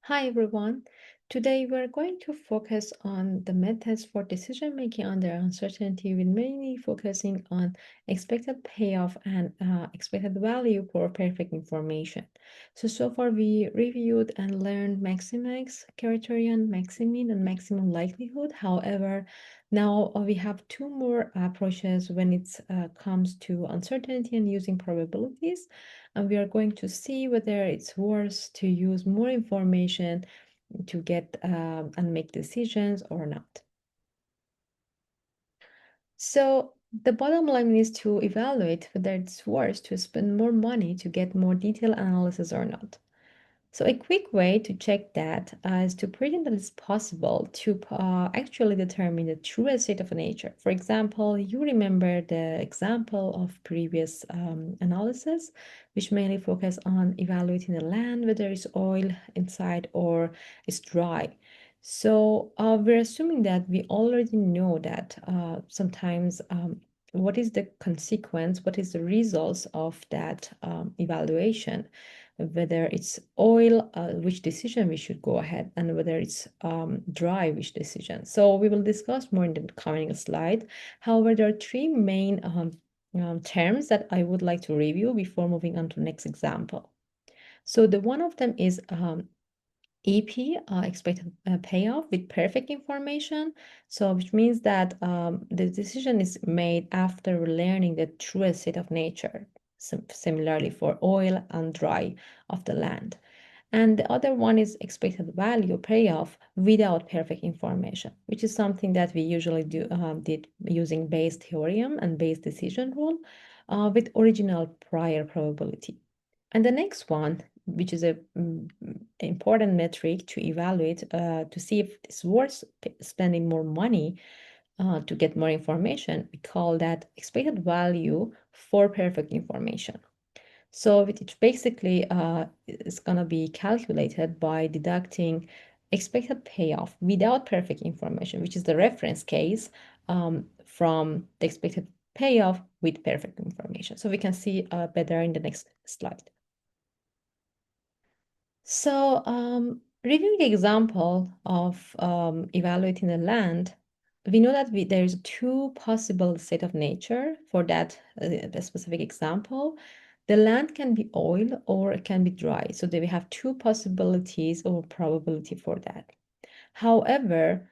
Hi everyone. Today we're going to focus on the methods for decision making under uncertainty, with mainly focusing on expected payoff and expected value for perfect information. So far we reviewed and learned maximax, criterion, maximin, and maximum likelihood. However, now we have two more approaches when it comes to uncertainty and using probabilities, and we are going to see whether it's worth to use more information to get and make decisions or not. So the bottom line is to evaluate whether it's worth to spend more money to get more detailed analysis or not. So a quick way to check that is to pretend that it's possible to actually determine the true state of nature. For example, you remember the example of previous analysis, which mainly focus on evaluating the land, whether it's oil inside or it's dry. So we're assuming that we already know that sometimes what is the consequence, what is the results of that evaluation, whether it's oil, which decision we should go ahead, and whether it's dry, which decision. So we will discuss more in the coming slide. However, there are three main terms that I would like to review before moving on to the next example. So the one of them is EP, expected payoff with perfect information. So which means that the decision is made after learning the true state of nature. Similarly for oil and dry of the land. And the other one is expected value payoff without perfect information, which is something that we usually did using Bayes theorem and Bayes decision rule with original prior probability. And the next one, which is a important metric to evaluate to see if it's worth spending more money to get more information, we call that expected value for perfect information. So it basically is going to be calculated by deducting expected payoff without perfect information, which is the reference case, from the expected payoff with perfect information. So we can see better in the next slide. So reviewing the example of evaluating the land, we know that there's two possible state of nature for that specific example. The land can be oil or it can be dry. So we have two possibilities or probability for that. However,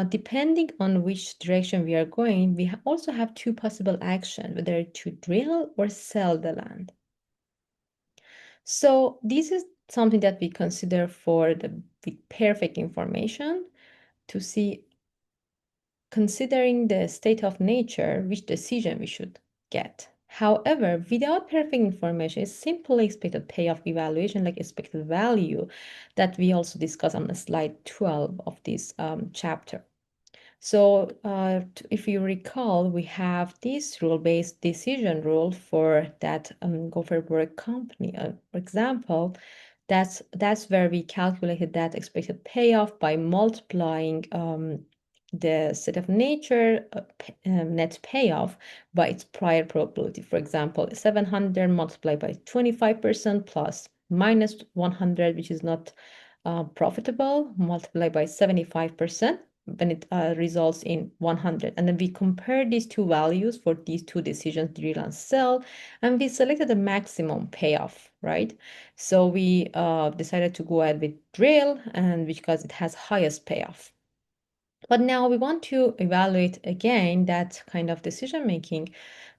depending on which direction we are going, we also have two possible actions, whether to drill or sell the land. So this is something that we consider for the perfect information to see, considering the state of nature, which decision we should get. However, without perfect information, it's simply expected payoff evaluation, like expected value, that we also discuss on slide 12 of this chapter. So if you recall, we have this rule-based decision rule for that Gopher company. For example, that's where we calculated that expected payoff by multiplying the state of nature net payoff by its prior probability. For example, 700 multiplied by 25% plus minus 100, which is not profitable, multiplied by 75%, when it results in 100. And then we compare these two values for these two decisions, drill and sell, and we selected the maximum payoff, right? So we decided to go ahead with drill, and because it has highest payoff. But now we want to evaluate again that kind of decision making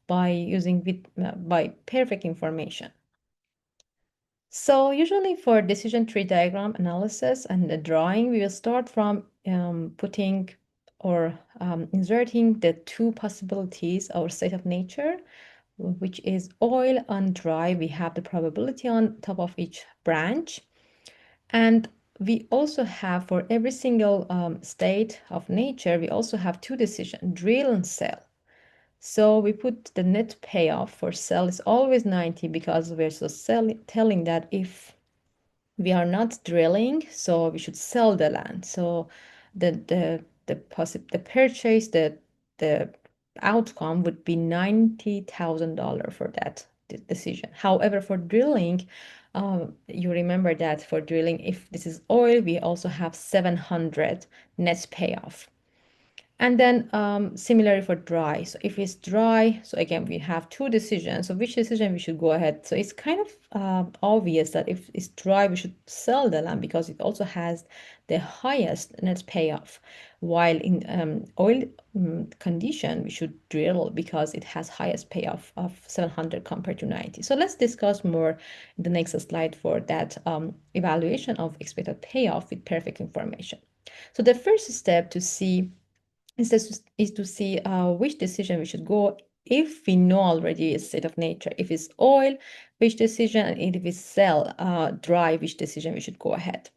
by using by perfect information. So usually for decision tree diagram analysis and the drawing, we will start from putting or inserting the two possibilities or state of nature, which is oil and dry. We have the probability on top of each branch. And we also have, for every single state of nature, we also have two decisions, drill and sell. So we put the net payoff for sell is always 90, because we're so telling that if we are not drilling, so we should sell the land. So the purchase, the outcome would be $90,000 for that decision. However, for drilling, You remember that for drilling, if this is oil, we also have 700 net payoff. And then similarly for dry. So if it's dry, so again, we have two decisions. So which decision we should go ahead? So it's kind of obvious that if it's dry, we should sell the land because it also has the highest net payoff. While in oil condition, we should drill because it has highest payoff of 700 compared to 90. So let's discuss more in the next slide for that evaluation of expected payoff with perfect information. So the first step to see is to see which decision we should go if we know already a state of nature. If it's oil, which decision, and if it's sell, dry, which decision we should go ahead.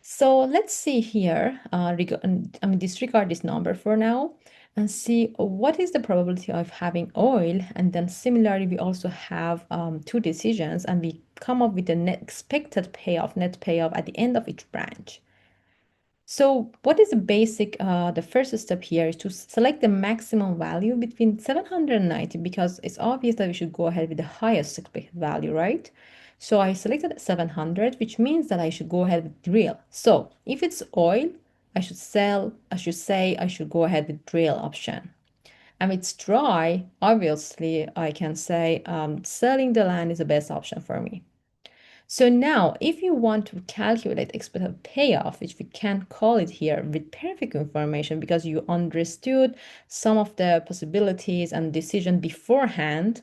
So let's see here, disregard this number for now and see what is the probability of having oil. And then similarly, we also have two decisions and we come up with the net expected payoff, net payoff at the end of each branch. So what is the basic, the first step here is to select the maximum value between 790 because it's obvious that we should go ahead with the highest expected value, right? So I selected 700, which means that I should go ahead with drill. So if it's oil, I should go ahead with drill option. And if it's dry, obviously I can say selling the land is the best option for me. So now, if you want to calculate expected payoff, which we can call it here with perfect information because you understood some of the possibilities and decision beforehand.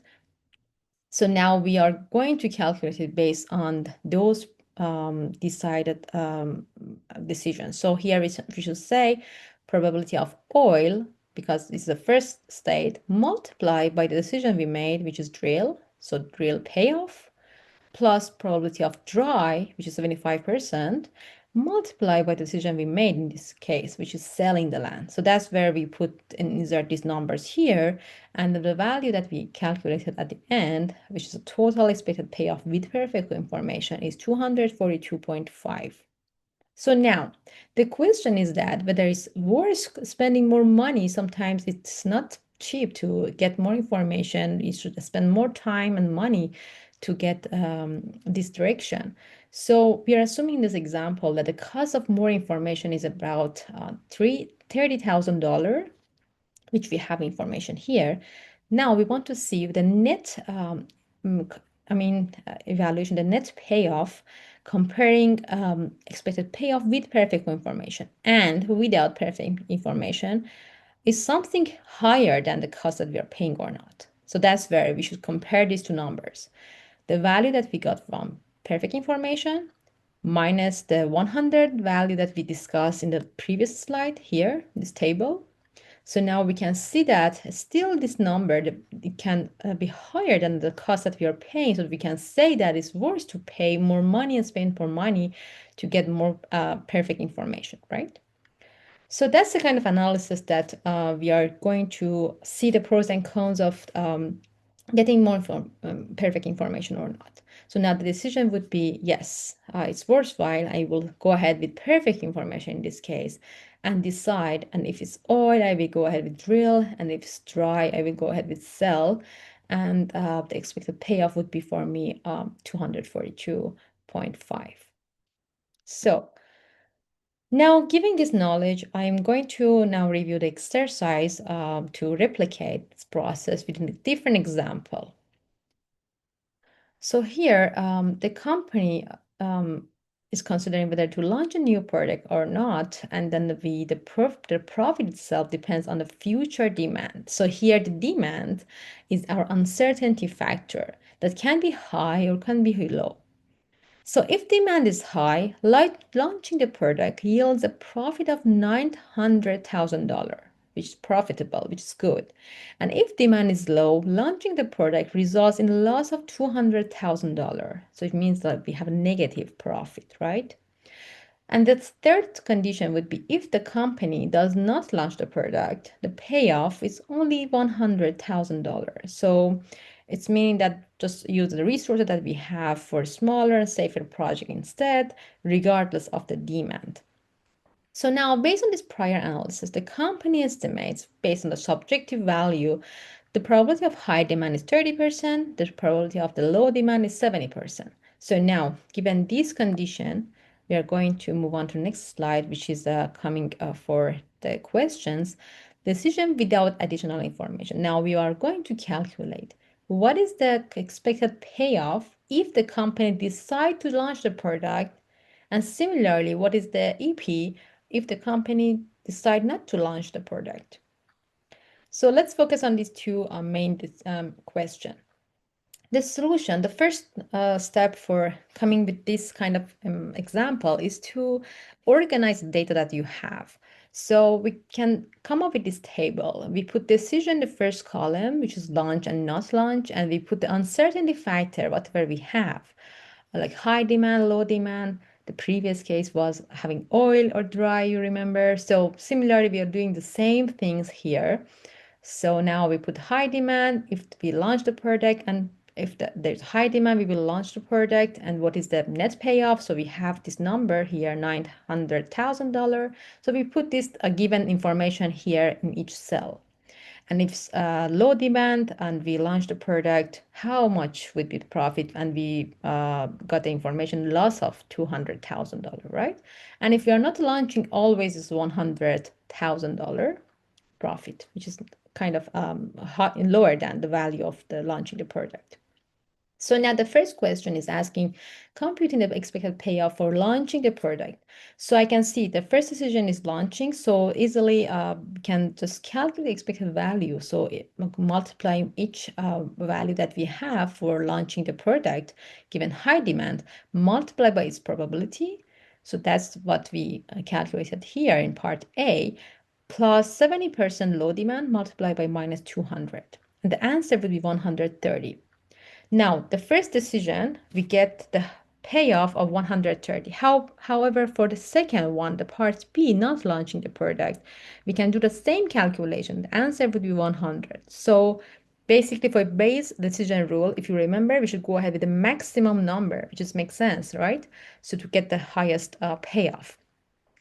So now we are going to calculate it based on those decided decisions. So here we should say probability of oil, because it's the first state, multiplied by the decision we made, which is drill. So drill payoff plus probability of dry, which is 75%, multiplied by the decision we made in this case, which is selling the land. So that's where we put and insert these numbers here. And the value that we calculated at the end, which is a total expected payoff with perfect information, is 242.5. So now the question is that whether it's worth spending more money. Sometimes it's not cheap to get more information. You should spend more time and money to get this direction. So we are assuming in this example that the cost of more information is about $30,000, which we have information here. Now we want to see the net, evaluation, the net payoff, comparing expected payoff with perfect information and without perfect information. Is something higher than the cost that we are paying or not? So that's where we should compare these two numbers. The value that we got from perfect information minus the 100 value that we discussed in the previous slide here, this table. So now we can see that still this number, it can be higher than the cost that we are paying. So we can say that it's worth to pay more money and spend more money to get more perfect information, right? So that's the kind of analysis that we are going to see the pros and cons of getting more perfect information or not. So now the decision would be, yes, it's worthwhile. I will go ahead with perfect information in this case and decide. And if it's oil, I will go ahead with drill. And if it's dry, I will go ahead with sell. And the expected payoff would be for me 242.5. So now, given this knowledge, I'm going to now review the exercise to replicate this process with a different example. So here, the company is considering whether to launch a new product or not, and then the profit itself depends on the future demand. So here, the demand is our uncertainty factor that can be high or can be low. So if demand is high, launching the product yields a profit of $900,000, which is profitable, which is good. And if demand is low, launching the product results in a loss of $200,000. So it means that we have a negative profit, right? And the third condition would be if the company does not launch the product, the payoff is only $100,000. So it's meaning that just use the resources that we have for smaller and safer project instead, regardless of the demand. So now, based on this prior analysis, the company estimates, based on the subjective value, the probability of high demand is 30%, the probability of the low demand is 70%. So now, given this condition, we are going to move on to the next slide, which is coming for the questions. Decision without additional information. Now we are going to calculate what is the expected payoff if the company decide to launch the product, and similarly, what is the EP if the company decide not to launch the product. So let's focus on these two main questions. The solution, the first step for coming with this kind of example is to organize the data that you have. So we can come up with this table. We put decision in the first column, which is launch and not launch, and we put the uncertainty factor, whatever we have, like high demand, low demand. The previous case was having oil or dry, you remember. So similarly, we are doing the same things here. So now we put high demand if we launch the product, and if there's high demand, we will launch the product. And what is the net payoff? So we have this number here, $900,000. So we put this given information here in each cell. And if low demand and we launch the product, how much would be the profit? And we got the information loss of $200,000, right? And if we are not launching, always is $100,000 profit, which is kind of lower than the value of the launching the product. So now the first question is asking, computing the expected payoff for launching the product. So I can see the first decision is launching, so easily can just calculate the expected value. So multiply each value that we have for launching the product, given high demand, multiply by its probability. So that's what we calculated here in part A, plus 70% low demand multiplied by minus 200. And the answer would be 130. Now, the first decision, we get the payoff of 130. However, for the second one, the part B, not launching the product, we can do the same calculation. The answer would be 100. So basically for base decision rule, if you remember, we should go ahead with the maximum number, which just makes sense, right? So to get the highest payoff.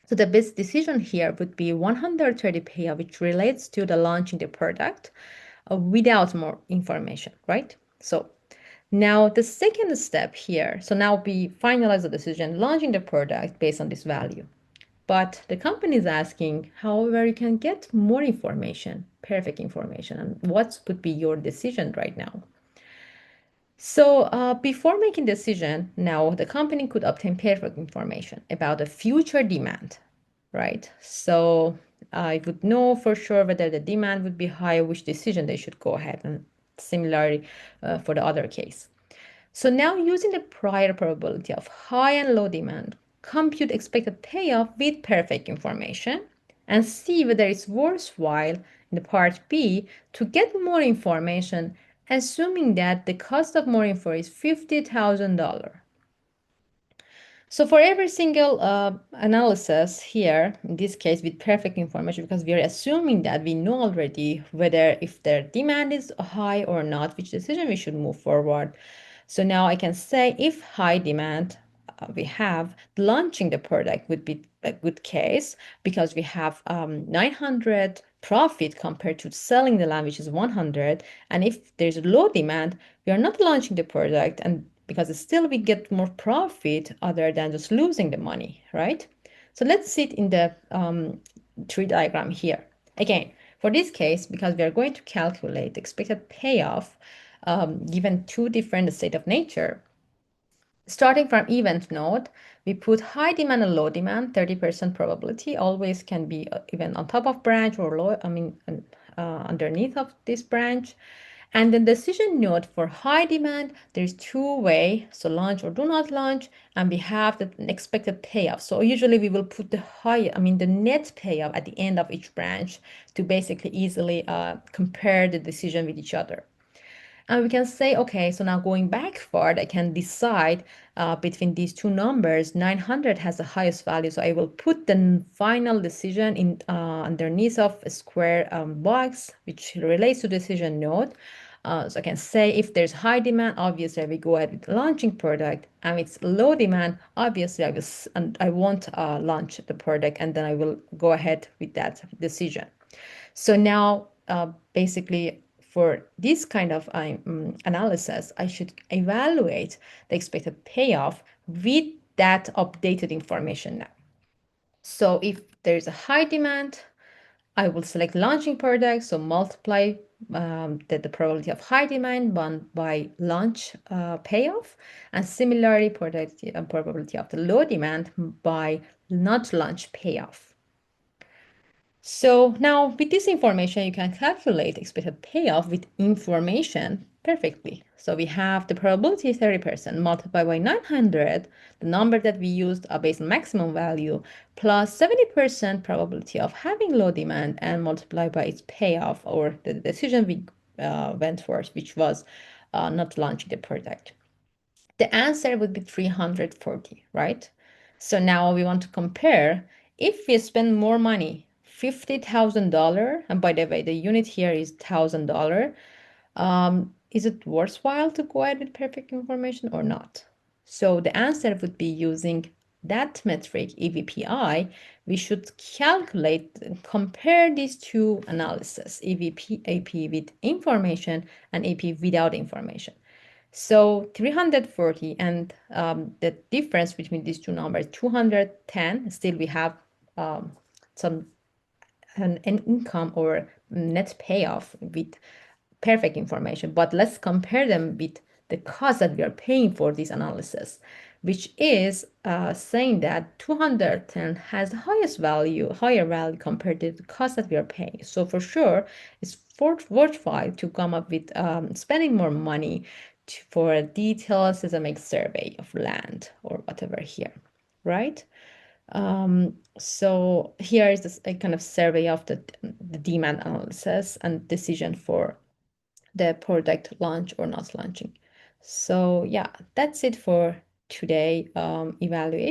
So the best decision here would be 130 payoff, which relates to the launching the product without more information, right? So now the second step here, so now we finalize the decision launching the product based on this value. But the company is asking, however, you can get more information, perfect information, and what would be your decision right now? So before making decision, now the company could obtain perfect information about the future demand, right? So I would know for sure whether the demand would be high, which decision they should go ahead, and similarly for the other case. So now using the prior probability of high and low demand, compute expected payoff with perfect information and see whether it's worthwhile in the part B to get more information, assuming that the cost of more info is $50,000. So for every single analysis here, in this case with perfect information, because we are assuming that we know already whether if their demand is high or not, which decision we should move forward. So now I can say if high demand we have, launching the product would be a good case because we have 900 profit compared to selling the land, which is 100. And if there's low demand, we are not launching the product, and because still we get more profit other than just losing the money, right? So let's see it in the tree diagram here. Again, for this case, because we are going to calculate the expected payoff given two different state of nature, starting from event node, we put high demand and low demand, 30% probability, always can be even on top of branch or low, underneath of this branch. And the decision node for high demand, there's two way, so launch or do not launch, and we have the expected payoff. So usually we will put the net payoff at the end of each branch to basically easily compare the decision with each other. And we can say, okay, so now going backward, I can decide between these two numbers. 900 has the highest value, so I will put the final decision in underneath of a square box, which relates to decision node. So I can say if there's high demand, obviously I will go ahead with the launching product, and if it's low demand, obviously I won't launch the product, and then I will go ahead with that decision. So now basically for this kind of analysis, I should evaluate the expected payoff with that updated information now. So if there's a high demand, I will select launching product, so multiply the probability of high demand by launch payoff, and similarly probability of the low demand by not launch payoff. So now with this information, you can calculate expected payoff with information perfectly. So we have the probability 30% multiplied by 900, the number that we used based on maximum value, plus 70% probability of having low demand and multiplied by its payoff, or the decision we went for, which was not launching the product. The answer would be 340, right? So now we want to compare. If we spend more money, $50,000, and by the way, the unit here is $1,000, is it worthwhile to go ahead with perfect information or not? So the answer would be using that metric, EVPI. We should calculate, compare these two analyses, EVP, AP with information and AP without information. So 340, and the difference between these two numbers, 210, still we have some an income or net payoff with perfect information. But let's compare them with the cost that we are paying for this analysis, which is saying that 210 has the highest value, higher value compared to the cost that we are paying. So for sure, it's worthwhile to come up with spending more money for a detailed seismic survey of land or whatever here, right? So here is this, a kind of survey of the demand analysis and decision for the product launch or not launching. So yeah, that's it for today evaluation.